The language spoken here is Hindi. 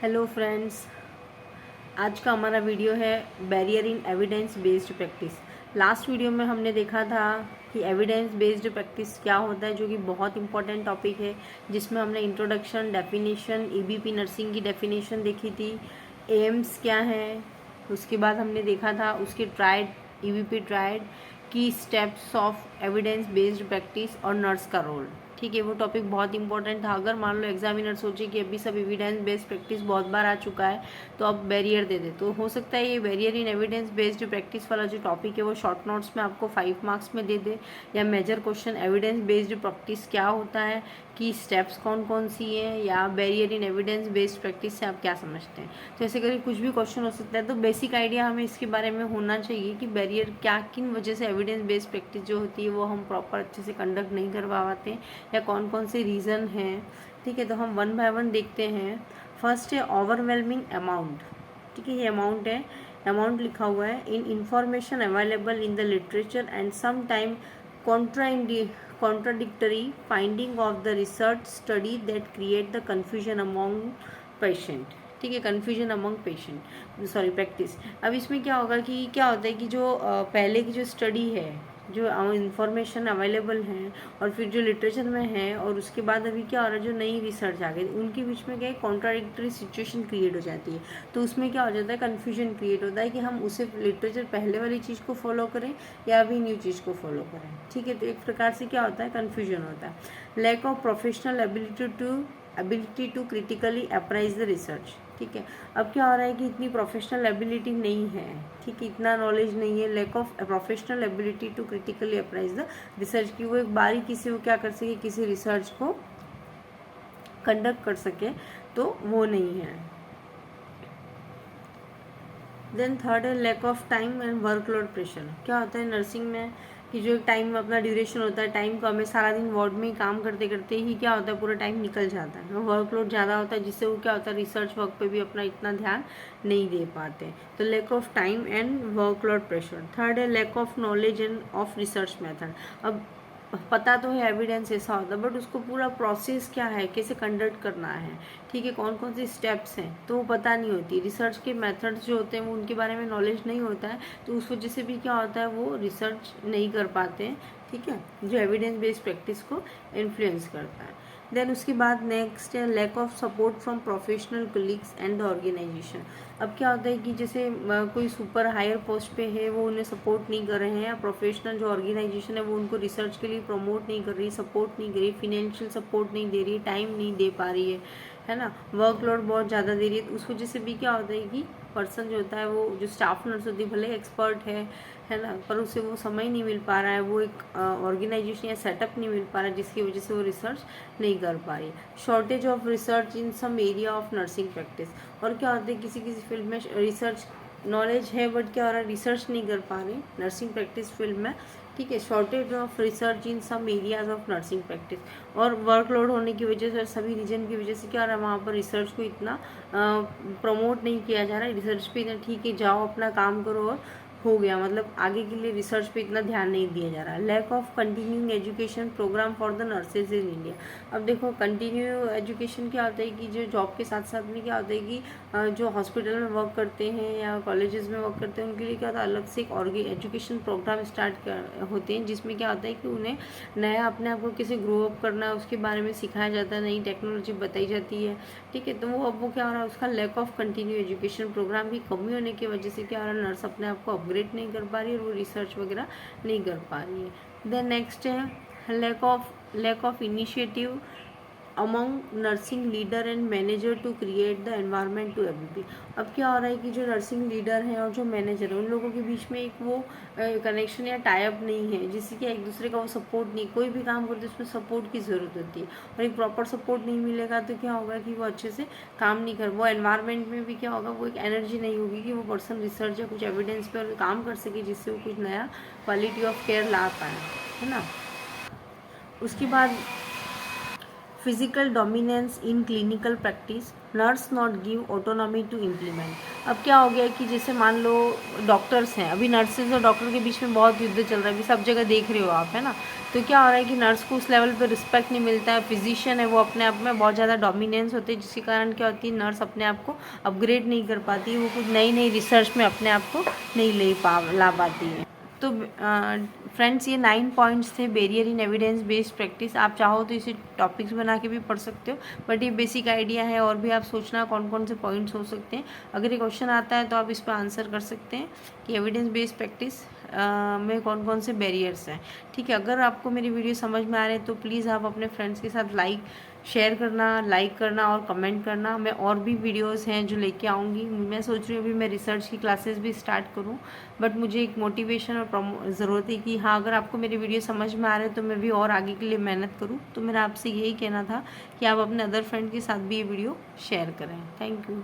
हेलो फ्रेंड्स, आज का हमारा वीडियो है बैरियर इन evidence based practice. Last video में हमने देखा था कि एविडेंस बेस्ड प्रैक्टिस क्या होता है, जो कि बहुत इंपॉर्टेंट टॉपिक है, जिसमें हमने इंट्रोडक्शन, डेफिनेशन, ईबीपी नर्सिंग की डेफिनेशन देखी थी, एम्स क्या है, उसके बाद हमने देखा था उसके ट्राइड, ईबीपी ट्राइड की steps of evidence based practice और नर्स का रोल। ठीक है, वो टॉपिक बहुत इंपॉर्टेंट था। अगर मान लो एग्जामिनर सोचे कि अभी सब एविडेंस बेस्ड प्रैक्टिस बहुत बार आ चुका है तो अब बैरियर दे दे, तो हो सकता है ये बैरियर इन एविडेंस बेस्ड प्रैक्टिस वाला जो टॉपिक है वो शॉर्ट नोट्स में आपको 5 मार्क्स में दे दे, या major question evidence based practice क्या होता है, कि स्टेप्स कौन कौन सी हैं, या बैरियर इन एविडेंस बेस्ड प्रैक्टिस से आप क्या समझते हैं। तो ऐसे करके कुछ भी क्वेश्चन हो सकता है। तो बेसिक आइडिया हमें इसके बारे में होना चाहिए कि बैरियर क्या, किन वजह से एविडेंस बेस्ड प्रैक्टिस जो होती है वो हम प्रॉपर अच्छे से कंडक्ट नहीं कर पाते, या कौन कौन से रीज़न हैं। ठीक है, तो हम वन बाय वन देखते हैं। फर्स्ट है ओवरवेलमिंग अमाउंट। ठीक है, ये अमाउंट है, अमाउंट लिखा हुआ है, in information available in the literature and some time contradictory finding of the research study that create the confusion among patient। ठीक है, confusion among patient, sorry practice. अब इसमें क्या होगा कि क्या होता है कि जो पहले की जो स्टडी है, जो इंफॉर्मेशन अवेलेबल हैं, और फिर जो लिटरेचर में है, और उसके बाद अभी क्या हो रहा है, जो नई रिसर्च आ गई, उनके बीच में क्या कॉन्ट्राडिक्टरी सिचुएशन क्रिएट हो जाती है। तो उसमें क्या हो जाता है, कन्फ्यूजन क्रिएट होता है कि हम उसे लिटरेचर पहले वाली चीज़ को फॉलो करें या अभी न्यू चीज़ को फॉलो करें। ठीक है, तो एक प्रकार से क्या होता है, कन्फ्यूजन होता है। Lack of professional ability to critically appraise the research. ठीक है, अब क्या हो रहा है कि इतनी प्रोफेशनल एबिलिटी नहीं है, ठीक है, इतना नॉलेज नहीं है, lack of professional ability to critically appraise the research, की वो एक बारीकी से वो क्या कर सके, किसी रिसर्च को कंडक्ट कर सके, तो वो नहीं है। देन थर्ड है lack of time and workload pressure. क्या होता है नर्सिंग में कि जो एक टाइम अपना ड्यूरेशन होता है, टाइम का, हमें सारा दिन वार्ड में ही काम करते करते ही क्या होता है, पूरा टाइम निकल जाता है, वर्कलोड ज़्यादा होता है, जिससे वो क्या होता है, रिसर्च वर्क पे भी अपना इतना ध्यान नहीं दे पाते। तो lack of time and workload pressure. Third है lack of knowledge and of research method. अब पता तो है एविडेंस ऐसा होता है, बट उसको पूरा प्रोसेस क्या है, कैसे कंडक्ट करना है, ठीक है, कौन कौन सी स्टेप्स हैं, तो वो पता नहीं होती। रिसर्च के मेथड्स जो होते हैं वो उनके बारे में नॉलेज नहीं होता है, तो उस वजह से भी क्या होता है, वो रिसर्च नहीं कर पाते हैं। ठीक है, जो एविडेंस बेस्ड प्रैक्टिस को इन्फ्लुएंस करता है। देन उसके बाद नेक्स्ट है lack of support from professional colleagues and the organisation. अब क्या होता है कि जैसे कोई सुपर हायर पोस्ट पे है, वो उन्हें सपोर्ट नहीं कर रहे हैं, या प्रोफेशनल जो ऑर्गेनाइजेशन है वो उनको रिसर्च के लिए प्रमोट नहीं कर रही, सपोर्ट नहीं कर रही, फिनेंशियल सपोर्ट नहीं दे रही, टाइम नहीं दे पा रही है ना, वर्कलोड बहुत ज़्यादा दे रही है। तो उस वजह से भी क्या होता है कि पर्सन जो होता है, वो जो स्टाफ नर्स होती है, भले एक्सपर्ट है ना, पर उसे वो समय नहीं मिल पा रहा है, वो एक ऑर्गेनाइजेशन या सेटअप नहीं मिल पा रहा है, जिसकी वजह से वो रिसर्च नहीं कर पा रही। Shortage of research in some area of nursing practice. और क्या होता है, किसी किसी फील्ड में रिसर्च नॉलेज है, बट क्या हो रहा है, रिसर्च नहीं कर पा रहे नर्सिंग प्रैक्टिस फील्ड में। ठीक है, shortage of research in some areas of nursing practice. और वर्कलोड होने की वजह से, सभी रीजन की वजह से क्या हो रहा है, वहाँ पर रिसर्च को इतना प्रमोट नहीं किया जा रहा है, रिसर्च पे इतना, ठीक है जाओ अपना काम करो और हो गया, मतलब आगे के लिए रिसर्च पे इतना ध्यान नहीं दिया जा रहा है। Lack of continuing education programme for the nurses in India. अब देखो, कंटिन्यू एजुकेशन क्या होता है कि जो जॉब के साथ साथ में क्या होता है कि जो हॉस्पिटल में वर्क करते हैं या कॉलेजेस में वर्क करते हैं, उनके लिए क्या होता है, अलग से एक एजुकेशन प्रोग्राम स्टार्ट होते हैं, जिसमें क्या होता है कि उन्हें नया अपने आप को कैसे ग्रो अप करना है उसके बारे में सिखाया जाता है, नई टेक्नोलॉजी बताई जाती है। ठीक है, तो वो अब वो क्या हो रहा है, उसका lack of continue education programme की कमी होने की वजह से क्या हो रहा है, नर्स अपने आप को अपग्रेड नहीं कर पा रही है, और वो रिसर्च वगैरह नहीं कर पा रही है। देन नेक्स्ट है lack of initiative among nursing leader and manager to create the environment to ability. अब क्या हो रहा है कि जो नर्सिंग लीडर हैं और जो मैनेजर है, उन लोगों के बीच में एक वो कनेक्शन या टाइप नहीं है, जिससे कि एक दूसरे का वो सपोर्ट नहीं, कोई भी काम करते उसमें सपोर्ट की ज़रूरत होती है, और एक प्रॉपर सपोर्ट नहीं मिलेगा तो क्या होगा कि वो अच्छे से काम नहीं कर, वो एनवायरनमेंट में भी क्या होगा, वो एक एनर्जी नहीं होगी कि वो पर्सन रिसर्च या कुछ एविडेंस पर काम कर सके, जिससे वो कुछ नया क्वालिटी ऑफ केयर ला पाए, है ना। उसके बाद physical dominance in clinical practice, nurse not give autonomy to implement. अब क्या हो गया कि जैसे मान लो डॉक्टर्स हैं, अभी नर्सेज और डॉक्टर के बीच में बहुत युद्ध चल रहा है, अभी सब जगह देख रहे हो आप, है ना। तो क्या हो रहा है कि नर्स को उस लेवल पे रिस्पेक्ट नहीं मिलता है, फिजिशियन है वो अपने आप में बहुत ज़्यादा डोमिनेंस होते हैं, जिसके कारण क्या होती है, नर्स अपने आप को अपग्रेड नहीं कर पाती है, वो कुछ नई नई रिसर्च में अपने आप को नहीं ला पाती है। तो फ्रेंड्स ये 9 पॉइंट्स थे बैरियर इन एविडेंस बेस्ड प्रैक्टिस। आप चाहो तो इसे टॉपिक्स बना के भी पढ़ सकते हो, बट ये बेसिक आइडिया है, और भी आप सोचना कौन कौन से पॉइंट्स हो सकते हैं। अगर ये क्वेश्चन आता है तो आप इस पर आंसर कर सकते हैं कि एविडेंस बेस्ड प्रैक्टिस में कौन कौन से बैरियर्स हैं। ठीक है, अगर आपको मेरी वीडियो समझ में आ रहे हैं तो प्लीज़ आप अपने फ्रेंड्स के साथ शेयर करना, लाइक करना और कमेंट करना। मैं और भी वीडियोस हैं जो लेके आऊँगी। मैं सोच रही हूँ अभी मैं रिसर्च की क्लासेस भी स्टार्ट करूँ, बट मुझे एक मोटिवेशन और ज़रूरत है कि हाँ, अगर आपको मेरी वीडियो समझ में आ रहे हैं तो मैं भी और आगे के लिए मेहनत करूँ। तो मेरा आपसे यही कहना था कि आप अपने अदर फ्रेंड के साथ भी ये वीडियो शेयर करें। Thank you.